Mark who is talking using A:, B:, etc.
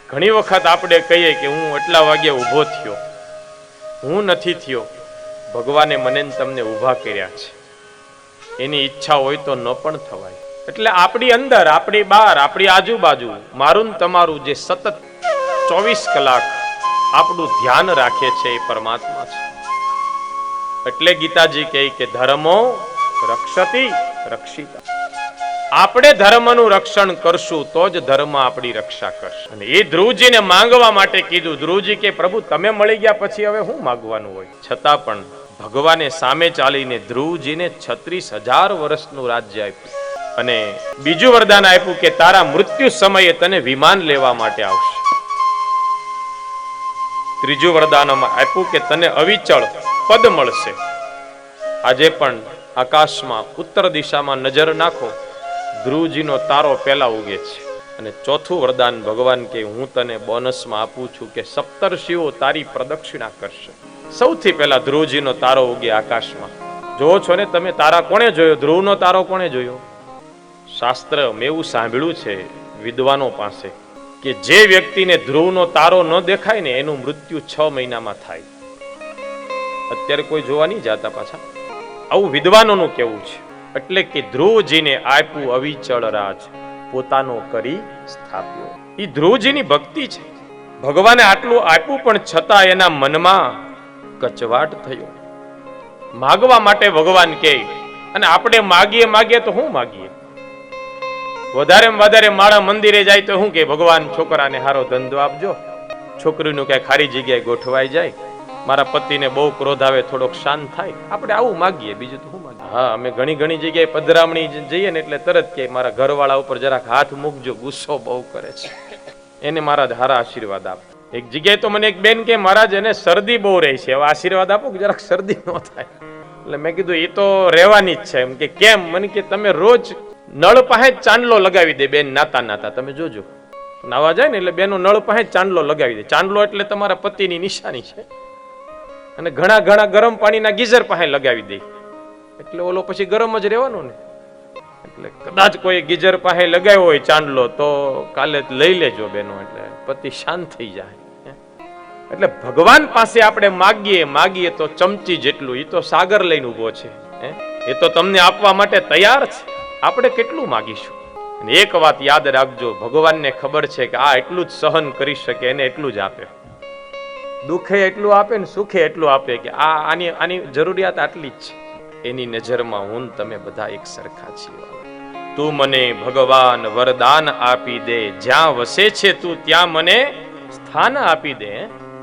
A: ઘણી વખત આપણે કહીએ કે હું એટલા વાગે ઊભો થયો, હું નથી થયો, ભગવાને મને તમને ઊભા કર્યા છે. એની ઈચ્છા હોય તો ન પણ થવાય. એટલે આપણી અંદર, આપણી બહાર, આપણી આજુબાજુ મારું ને તમારું જે સતત 24 કલાક આપણું ધ્યાન રાખે છે એ પરમાત્મા છે. એટલે ગીતાજી કહે કે ધર્મો રક્ષતિ રક્ષિતા. આપણે ધર્મનું રક્ષણ કરશું તો જ ધર્મ આપણી રક્ષા કરશે. અને એ ધ્રુવજીને માંગવા માટે કીધું. ધ્રુવજી કે પ્રભુ તમે મળી ગયા પછી હવે શું માંગવાનું હોય? છતાં પણ ભગવાને સામે ચાલીને ધ્રુવજીને 36,000 વર્ષનું રાજ્ય આપ્યું. અને બીજું વરદાન આપ્યું કે તારા મૃત્યુ સમયે તને વિમાન લેવા માટે આવશે. ત્રીજું વરદાન આપ્યું કે તને અવિચળ પદ મળશે. આજે પણ આકાશમાં ઉત્તર દિશામાં નજર નાખો, ધ્રુવજીનો તારો પહેલા ઉગે છે. અને ચોથું વરદાન ભગવાન કે હું તને બોનસમાં આપું છું કે સપ્તર્ષિઓ તારી પ્રદક્ષિણા કરશે. સૌથી પહેલા ધ્રુવજીનો તારો ઉગે આકાશમાં. જોવો છો ને તમે, તારા કોણે જોયો? ધ્રુવનો તારો કોણે જોયો? શાસ્ત્ર મેં એવું સાંભળ્યું છે વિદ્વાનો પાસે કે જે વ્યક્તિને ધ્રુવનો તારો ન દેખાય ને એનું મૃત્યુ 6 મહિનામાં થાય. અત્યારે કોઈ જોવા નહીં જાતા પાછા, આવું વિદ્વાનોનું કહેવું છે. એટલે કે ધ્રુવજીને આપ્યું અવિચળ રાજ, પોતાનો કરી સ્થાપ્યો. એ ધ્રુવજીની ભક્તિ છે. ભગવાને આટલું આપ્યું પણ છતાં એના મનમાં કચવાટ થયો. માગવા માટે ભગવાન કહે, અને આપણે માગીએ તો શું માગીએ? વધારે માળા મંદિરે જાય તો શું કે ભગવાન છોકરાને હારો ધંધો આપજો, છોકરીનું કઈ ખારી જગ્યાએ ગોઠવાઈ જાય, મારા પતિને બહુ ક્રોધ આવે થોડોક શાંત થાય. આપણે આવું માગીએ, બીજું તો શું માગીએ? હા, અમે ઘણી જગ્યાએ પધરામણી જઈએ ને એટલે તરત કે મારા ઘરવાળા ઉપર જરાક હાથ મૂકજો, ગુસ્સો બહુ કરે છે, એને મારા હારા આશીર્વાદ આપ. એક જગ્યાએ તો મને એક બેન કે મહારાજ એને શરદી બહુ રહી છે, હવે આશીર્વાદ આપો કે જરાક શરદી ન થાય. એટલે મેં કીધું એ તો રહેવાની જ છે. એમ કે કેમ? મને કે તમે રોજ નળ પાસે ચાંદલો લગાવી દે બેન, નાતા તમે જોજો, નાવા જાય ને એટલે બેનો નળ પાસે ચાંદલો લગાવી દે. ચાંદલો એટલે તમારા પતિની નિશાની છે. અને ઘણા ગરમ પાણીના ગીઝર પાસે લગાવી દે એટલે ઓલો પછી ગરમ જ રહેવાનો ને. એટલે કદાચ કોઈ ગીઝર પાસે લગાવ્યો હોય ચાંદલો તો કાલે લઈ લેજો બેનો, એટલે પતિ શાંત થઈ જાય. એટલે ભગવાન પાસે આપણે માગીએ તો ચમચી જેટલું, એ તો સાગર લઈને ઉભો છે, એ તો તમને આપવા માટે તૈયાર છે. આપણે કેટલું માગીશું? અને એક વાત યાદ રાખજો, ભગવાનને ખબર છે કે આ એટલું જ સહન કરી શકે, એને એટલું જ આપે. દુઃખે એટલું આપે ને સુખે એટલું આપે કે આની જરૂરિયાત આટલી જ છે. એની નજરમાં હું તમે બધા એક સરખા છીએ. તું મને ભગવાન વરદાન આપી દે, જ્યાં વસે છે તું ત્યાં મને સ્થાન આપી દે.